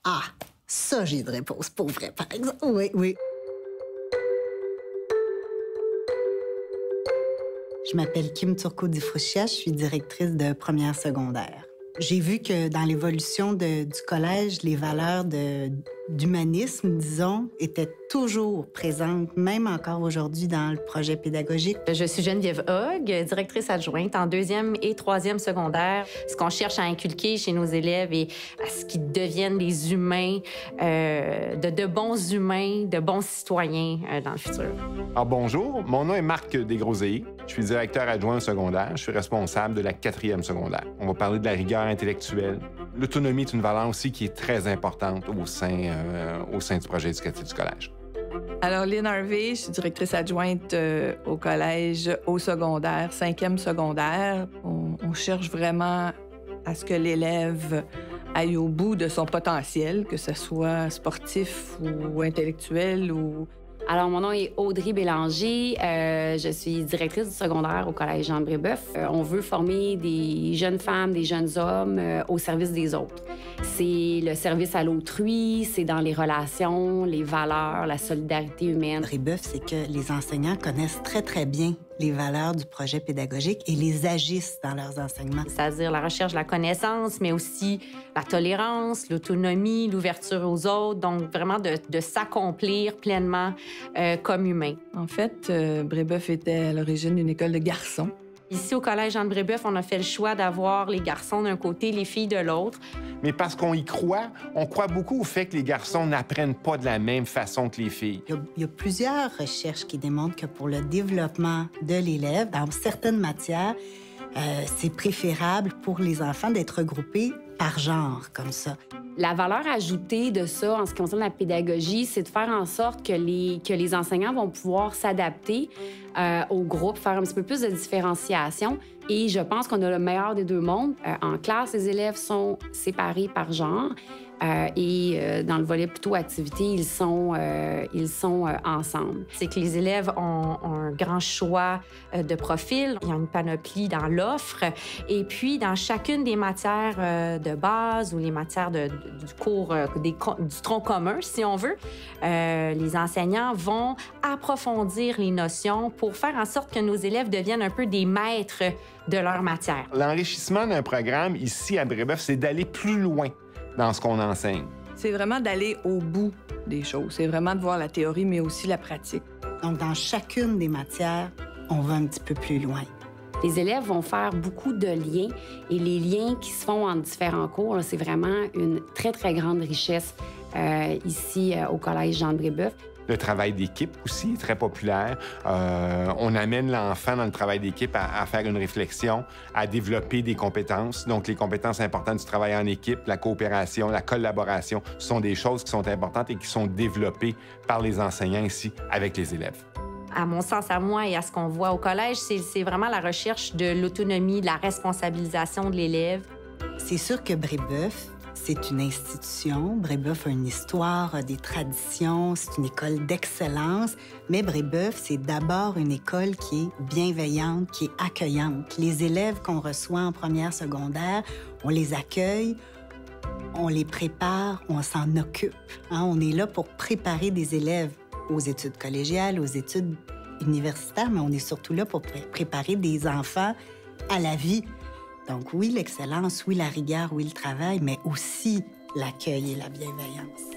Ah, ça, j'ai une réponse pour vrai, par exemple. Oui, oui. Je m'appelle Kim Turcot-Difrouchia, je suis directrice de première secondaire. J'ai vu que dans l'évolution du collège, les valeurs d'humanisme, disons, étaient toujours présentes, même encore aujourd'hui dans le projet pédagogique. Je suis Geneviève Hogg, directrice adjointe en 2e et 3e secondaire. Ce qu'on cherche à inculquer chez nos élèves et à ce qu'ils deviennent des humains, de bons humains, de bons citoyens dans le futur. Alors bonjour, mon nom est Marc Desgroseilliers. Je suis directeur adjoint au secondaire. Je suis responsable de la 4e secondaire. On va parler de la rigueur intellectuelle. L'autonomie est une valeur aussi qui est très importante au sein du projet éducatif du collège. Alors, Lynn Harvey, je suis directrice adjointe au collège, au secondaire, 5e secondaire. On cherche vraiment à ce que l'élève aille au bout de son potentiel, que ce soit sportif ou intellectuel ou... Alors, mon nom est Audrey Bélanger. Je suis directrice du secondaire au Collège Jean-Brébeuf. On veut former des jeunes femmes, des jeunes hommes au service des autres. C'est le service à l'autrui, c'est dans les relations, les valeurs, la solidarité humaine. Brébeuf, c'est que les enseignants connaissent très, très bien les valeurs du projet pédagogique et les agissent dans leurs enseignements. C'est-à-dire la recherche de la connaissance, mais aussi la tolérance, l'autonomie, l'ouverture aux autres. Donc, vraiment de s'accomplir pleinement comme humain. En fait, Brébeuf était à l'origine d'une école de garçons. Ici, au Collège Jean-Brébeuf, on a fait le choix d'avoir les garçons d'un côté, les filles de l'autre. Mais parce qu'on y croit, on croit beaucoup au fait que les garçons n'apprennent pas de la même façon que les filles. Il y a plusieurs recherches qui démontrent que pour le développement de l'élève, dans certaines matières, c'est préférable pour les enfants d'être regroupés par genre, comme ça. La valeur ajoutée de ça, en ce qui concerne la pédagogie, c'est de faire en sorte que les enseignants vont pouvoir s'adapter au groupe, faire un petit peu plus de différenciation. Et je pense qu'on a le meilleur des deux mondes. En classe, les élèves sont séparés par genre. Dans le volet plutôt activité, ils sont ensemble. C'est que les élèves ont un grand choix de profils. Il y a une panoplie dans l'offre. Et puis, dans chacune des matières de base ou les matières du cours, du tronc commun, si on veut, les enseignants vont approfondir les notions pour faire en sorte que nos élèves deviennent un peu des maîtres de leur matière. L'enrichissement d'un programme ici à Brébeuf, c'est d'aller plus loin dans ce qu'on enseigne. C'est vraiment d'aller au bout des choses. C'est vraiment de voir la théorie, mais aussi la pratique. Donc, dans chacune des matières, on va un petit peu plus loin. Les élèves vont faire beaucoup de liens et les liens qui se font en différents cours, c'est vraiment une très, très grande richesse ici au Collège Jean-Brébeuf. Le travail d'équipe aussi est très populaire. On amène l'enfant dans le travail d'équipe à faire une réflexion, à développer des compétences. Donc, les compétences importantes du travail en équipe, la coopération, la collaboration, sont des choses qui sont importantes et qui sont développées par les enseignants ici avec les élèves. À mon sens, à moi et à ce qu'on voit au collège, c'est vraiment la recherche de l'autonomie, de la responsabilisation de l'élève. C'est sûr que Brébeuf, c'est une institution. Brébeuf a une histoire, des traditions, c'est une école d'excellence. Mais Brébeuf, c'est d'abord une école qui est bienveillante, qui est accueillante. Les élèves qu'on reçoit en première secondaire, on les accueille, on les prépare, on s'en occupe. On est là pour préparer des élèves aux études collégiales, aux études universitaires, mais on est surtout là pour préparer des enfants à la vie. Donc oui, l'excellence, oui, la rigueur, oui, le travail, mais aussi l'accueil et la bienveillance.